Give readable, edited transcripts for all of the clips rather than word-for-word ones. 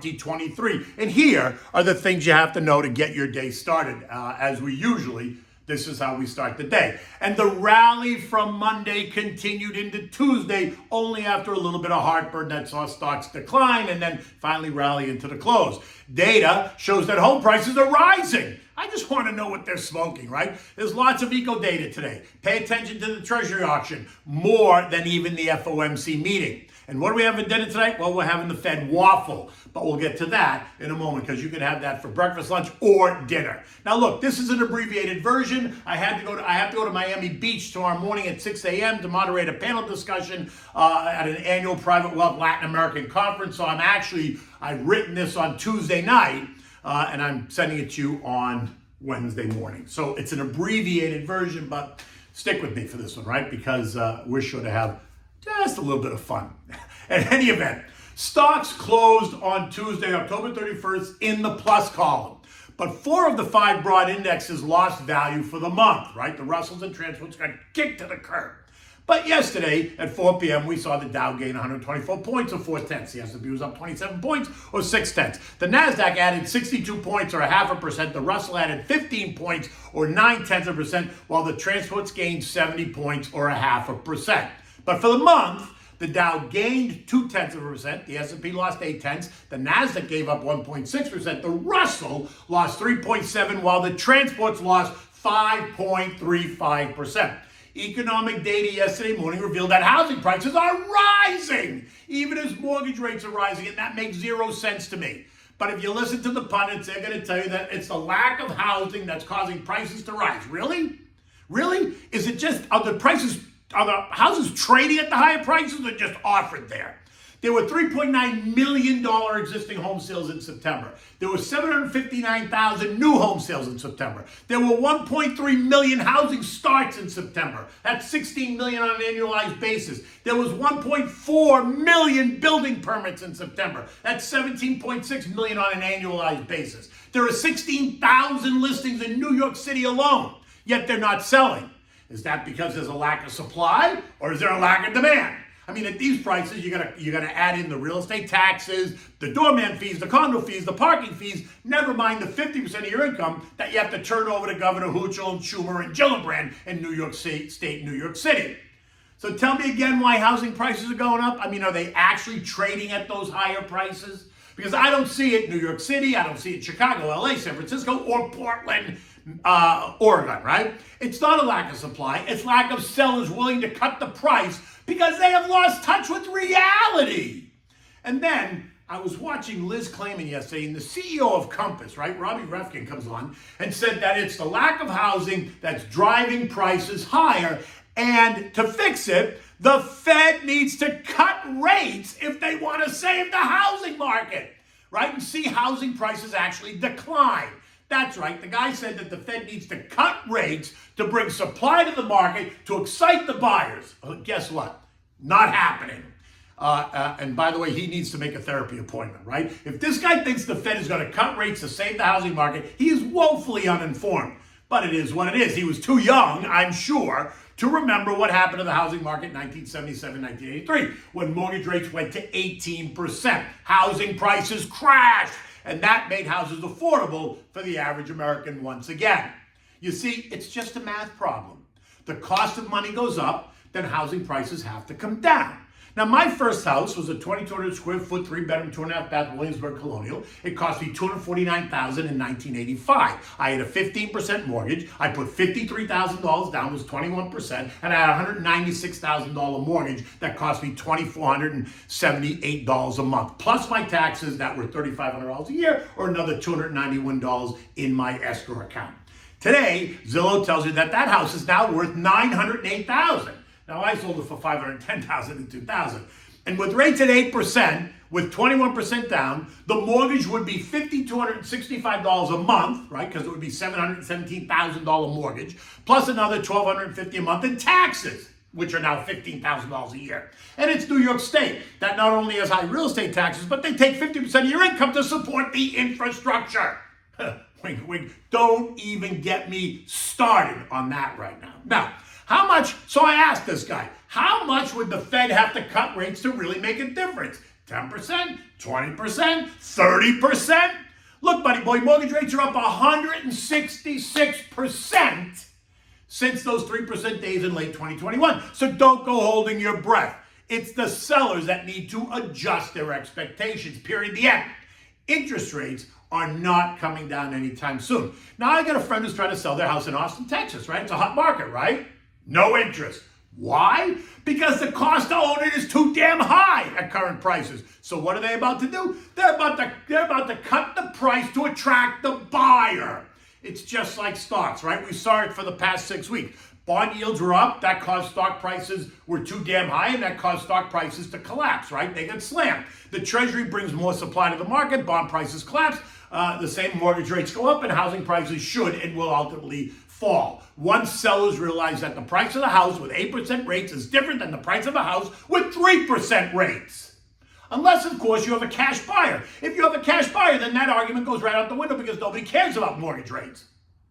2023. And here are the things you have to know to get your day started. As we usually, this is how we start the day. And the rally from Monday continued into Tuesday, only after a little bit of heartburn that saw stocks decline and then finally rally into the close. Data shows that home prices are rising. I just want to know what they're smoking, right? There's lots of eco data today. Pay attention to the Treasury auction, more than even the FOMC meeting. And what do we have for dinner tonight? Well, we're having the Fed Waffle, but we'll get to that in a moment because you can have that for breakfast, lunch, or dinner. Now, look, this is an abbreviated version. I have to go to Miami Beach tomorrow morning at 6 a.m. to moderate a panel discussion at an annual Private Wealth Latin American conference. So I've written this on Tuesday night, and I'm sending it to you on Wednesday morning. So it's an abbreviated version, but stick with me for this one, right? Because we're sure to have just a little bit of fun. In any event, stocks closed on Tuesday, October 31st, in the plus column. But 4 of the 5 broad indexes lost value for the month, right? The Russells and transports got kicked to the curb. But yesterday at 4 p.m., we saw the Dow gain 124 points or 0.4. The S&P was up 27 points or 0.6. The NASDAQ added 62 points or 0.5%. The Russell added 15 points or 0.9%, while the transports gained 70 points or 0.5%. But for the month, the Dow gained 0.2%, the S&P lost 0.8, the NASDAQ gave up 1.6%, the Russell lost 3.7%, while the transports lost 5.35%. Economic data yesterday morning revealed that housing prices are rising, even as mortgage rates are rising, and that makes 0 sense to me. But if you listen to the pundits, they're going to tell you that it's the lack of housing that's causing prices to rise. Really? Really? Is it just, are the houses trading at the higher prices or just offered there? There were $3.9 million existing home sales in September. There were 759,000 new home sales in September. There were 1.3 million housing starts in September. That's 16 million on an annualized basis. There was 1.4 million building permits in September. That's 17.6 million on an annualized basis. There are 16,000 listings in New York City alone, yet they're not selling. Is that because there's a lack of supply, or is there a lack of demand? I mean, at these prices, you're gonna add in the real estate taxes, the doorman fees, the condo fees, the parking fees, never mind the 50% of your income that you have to turn over to Governor ｈė̌cī and Schumer and Gillibrand in New York State, New York City. So tell me again why housing prices are going up. I mean, are they actually trading at those higher prices? Because I don't see it in New York City, I don't see it in Chicago, LA, San Francisco, or Portland, Oregon, right? It's not a lack of supply, it's lack of sellers willing to cut the price because they have lost touch with reality. And then I was watching Liz Clayman yesterday, and the CEO of Compass, right, Robbie Refkin, comes on and said that it's the lack of housing that's driving prices higher, and to fix it, the Fed needs to cut rates if they want to save the housing market, right, and see housing prices actually decline. That's right. The guy said that the Fed needs to cut rates to bring supply to the market to excite the buyers. Guess what? Not happening. And by the way, he needs to make a therapy appointment, right? If this guy thinks the Fed is going to cut rates to save the housing market, he is woefully uninformed. But it is what it is. He was too young, I'm sure, to remember what happened to the housing market in 1977, 1983, when mortgage rates went to 18%. Housing prices crashed. And that made houses affordable for the average American once again. You see, it's just a math problem. The cost of money goes up, then housing prices have to come down. Now, my first house was a 2,200 square foot, 3-bedroom, 2.5 bath Williamsburg Colonial. It cost me $249,000 in 1985. I had a 15% mortgage. I put $53,000 down, was 21%, and I had a $196,000 mortgage that cost me $2,478 a month, plus my taxes that were $3,500 a year, or another $291 in my escrow account. Today, Zillow tells you that that house is now worth $908,000. Now, I sold it for $510,000 in 2000. And with rates at 8%, with 21% down, the mortgage would be $5,265 a month, right? Because it would be $717,000 mortgage, plus another $1,250 a month in taxes, which are now $15,000 a year. And it's New York State that not only has high real estate taxes, but they take 50% of your income to support the infrastructure. Wink, wink. Don't even get me started on that right now. Now, how much, so I asked this guy, how much would the Fed have to cut rates to really make a difference? 10%, 20%, 30%? Look, buddy boy, mortgage rates are up 166% since those 3% days in late 2021. So don't go holding your breath. It's the sellers that need to adjust their expectations, period, the end. Interest rates are not coming down anytime soon. Now, I got a friend who's trying to sell their house in Austin, Texas, right? It's a hot market, right? No interest. Why? Because the cost to own it is too damn high at current prices. So what are they about to do? They're about to cut the price to attract the buyer. It's just like stocks, right? We saw it for the past 6 weeks. Bond yields were up. That caused stock prices were too damn high, and that caused stock prices to collapse, right? They got slammed. The Treasury brings more supply to the market. Bond prices collapse. The same mortgage rates go up, and housing prices should and will ultimately fall. Once sellers realize that the price of the house with 8% rates is different than the price of a house with 3% rates. Unless, of course, you have a cash buyer. If you have a cash buyer, then that argument goes right out the window because nobody cares about mortgage rates,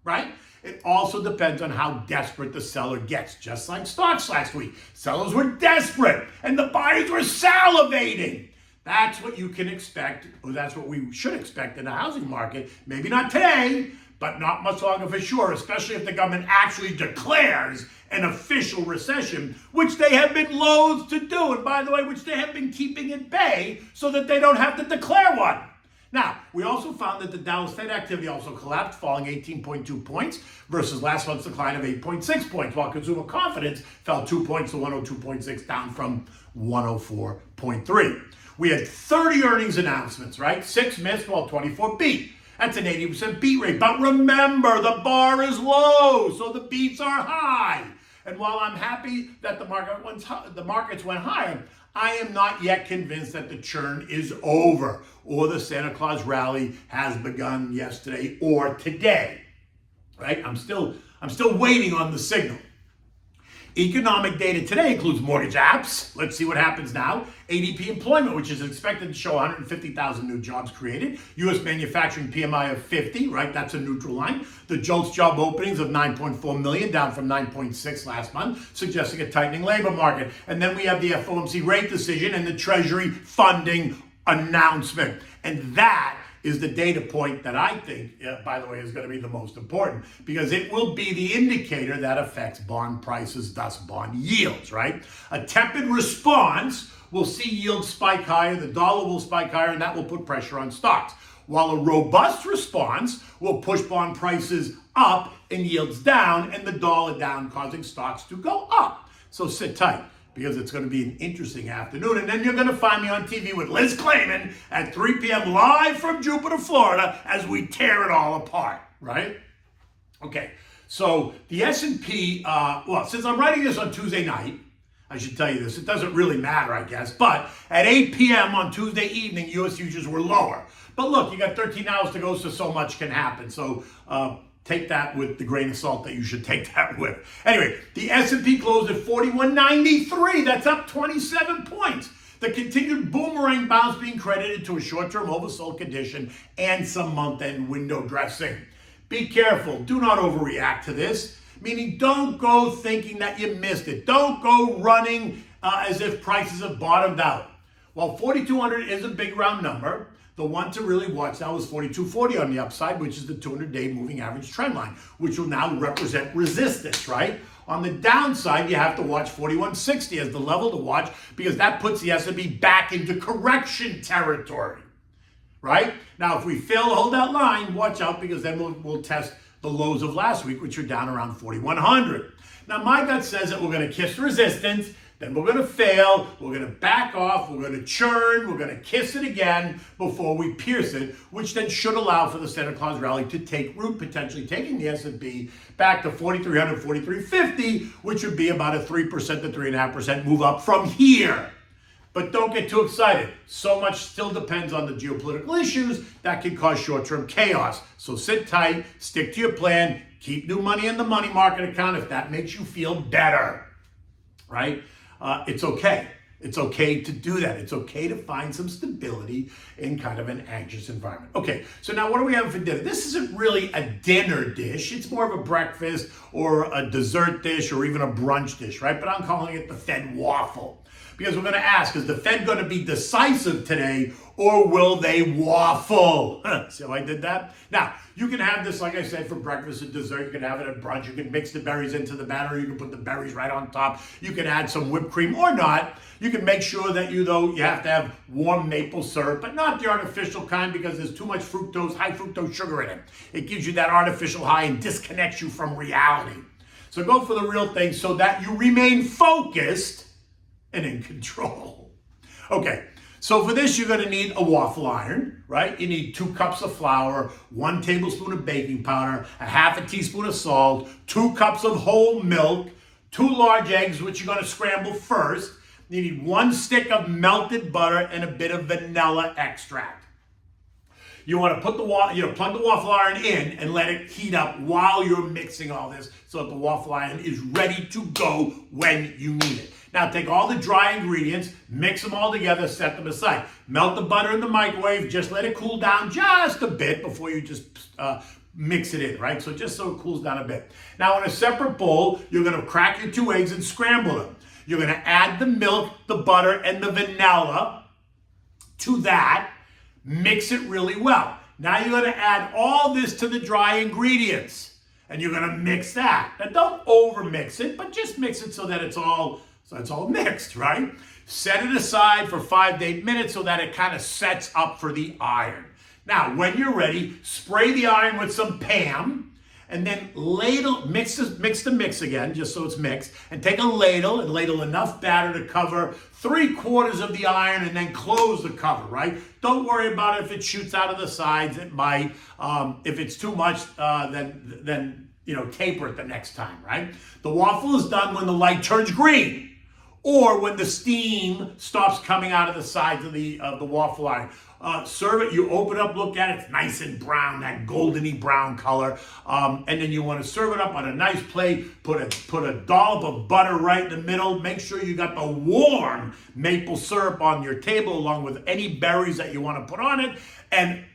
right? It also depends on how desperate the seller gets, just like stocks last week. Sellers were desperate, and the buyers were salivating. That's what you can expect, or that's what we should expect in the housing market. Maybe not today, but not much longer for sure, especially if the government actually declares an official recession, which they have been loath to do, and by the way, which they have been keeping at bay so that they don't have to declare one. Now, we also found that the Dallas Fed activity also collapsed, falling 18.2 points versus last month's decline of 8.6 points, while consumer confidence fell 2 points to 102.6, down from 104.3. We had 30 earnings announcements, right? 6 missed while 24 beat. That's an 80% beat rate. But remember, the bar is low, so the beats are high. And while I'm happy that the markets went higher, I am not yet convinced that the churn is over or the Santa Claus rally has begun yesterday or today. Right? I'm still waiting on the signal. Economic data today includes mortgage apps. Let's see what happens now. ADP employment, which is expected to show 150,000 new jobs created. U.S. manufacturing PMI of 50, right? That's a neutral line. The JOLTS job openings of 9.4 million, down from 9.6 last month, suggesting a tightening labor market. And then we have the FOMC rate decision and the Treasury funding announcement. And that is the data point that I think, by the way, is going to be the most important, because it will be the indicator that affects bond prices, thus bond yields, right? A tepid response will see yields spike higher, the dollar will spike higher, and that will put pressure on stocks. While a robust response will push bond prices up and yields down, and the dollar down, causing stocks to go up. So sit tight, because it's going to be an interesting afternoon. And then you're going to find me on TV with Liz Clayman at 3 p.m. live from Jupiter, Florida, as we tear it all apart, right? Okay, so the S&P, since I'm writing this on Tuesday night, I should tell you this, it doesn't really matter, I guess, but at 8 p.m. on Tuesday evening, U.S. futures were lower. But look, you got 13 hours to go, so much can happen. So take that with the grain of salt that you should take that with. Anyway, the S&P closed at 4193. That's up 27 points. The continued boomerang bounce being credited to a short-term oversold condition and some month-end window dressing. Be careful. Do not overreact to this, meaning don't go thinking that you missed it. Don't go running as if prices have bottomed out. While 4,200 is a big round number, the one to really watch now is 4240 on the upside, which is the 200-day moving average trend line, which will now represent resistance, right? On the downside, you have to watch 4160 as the level to watch, because that puts the S&P back into correction territory, right? Now, if we fail to hold that line, watch out, because then we'll test the lows of last week, which are down around 4100. Now, my gut says that we're going to kiss resistance, then we're going to fail, we're going to back off, we're going to churn, we're going to kiss it again before we pierce it, which then should allow for the Santa Claus rally to take root, potentially taking the S&P back to 4,300, 4,350, which would be about a 3% to 3.5% move up from here. But don't get too excited. So much still depends on the geopolitical issues that can cause short-term chaos. So sit tight, stick to your plan, keep new money in the money market account if that makes you feel better, right? It's okay. It's okay to do that. It's okay to find some stability in kind of an anxious environment. Okay, so now what are we having for dinner? This isn't really a dinner dish. It's more of a breakfast or a dessert dish or even a brunch dish, right? But I'm calling it the Fed Waffle. Because we're going to ask, is the Fed going to be decisive today or will they waffle? See how I did that? Now, you can have this, like I said, for breakfast and dessert. You can have it at brunch. You can mix the berries into the batter. You can put the berries right on top. You can add some whipped cream or not. You can make sure that you have to have warm maple syrup, but not the artificial kind because there's too much fructose, high fructose sugar in it. It gives you that artificial high and disconnects you from reality. So go for the real thing so that you remain focused and in control. Okay, so for this, you're going to need a waffle iron, right? You need 2 cups of flour, 1 tablespoon of baking powder, a half a teaspoon of salt, 2 cups of whole milk, 2 large eggs, which you're going to scramble first. You need 1 stick of melted butter and a bit of vanilla extract. You want to put plug the waffle iron in and let it heat up while you're mixing all this so that the waffle iron is ready to go when you need it. Now take all the dry ingredients, mix them all together, set them aside. Melt the butter in the microwave, just let it cool down just a bit before you just mix it in, right? So just so it cools down a bit. Now in a separate bowl, you're going to crack your 2 eggs and scramble them. You're going to add the milk, the butter, and the vanilla to that. Mix it really well. Now you're going to add all this to the dry ingredients. And you're going to mix that. Now don't over mix it, but just mix it so that it's all mixed, right? Set it aside for 5 to 8 minutes so that it kind of sets up for the iron. Now, when you're ready, spray the iron with some Pam, and then mix the mix again, just so it's mixed, and take a ladle and ladle enough batter to cover 3/4 of the iron and then close the cover, right? Don't worry about it if it shoots out of the sides. It might. If it's too much, then taper it the next time, right? The waffle is done when the light turns green or when the steam stops coming out of the sides of the waffle iron. Serve it, you open up, look at it, it's nice and brown, that goldeny brown color. And then you want to serve it up on a nice plate, put a dollop of butter right in the middle, make sure you got the warm maple syrup on your table along with any berries that you want to put on it, and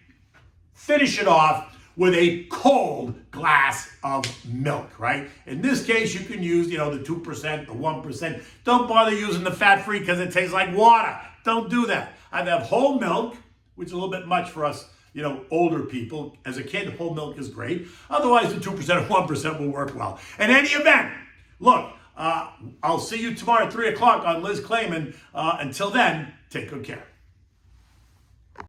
finish it off with a cold glass of milk, right? In this case, you can use, the 2%, the 1%. Don't bother using the fat-free because it tastes like water. Don't do that. I'd have whole milk, which is a little bit much for us, older people. As a kid, whole milk is great. Otherwise, the 2% or 1% will work well. In any event, look, I'll see you tomorrow at 3 o'clock on Liz Clayman. Until then, take good care.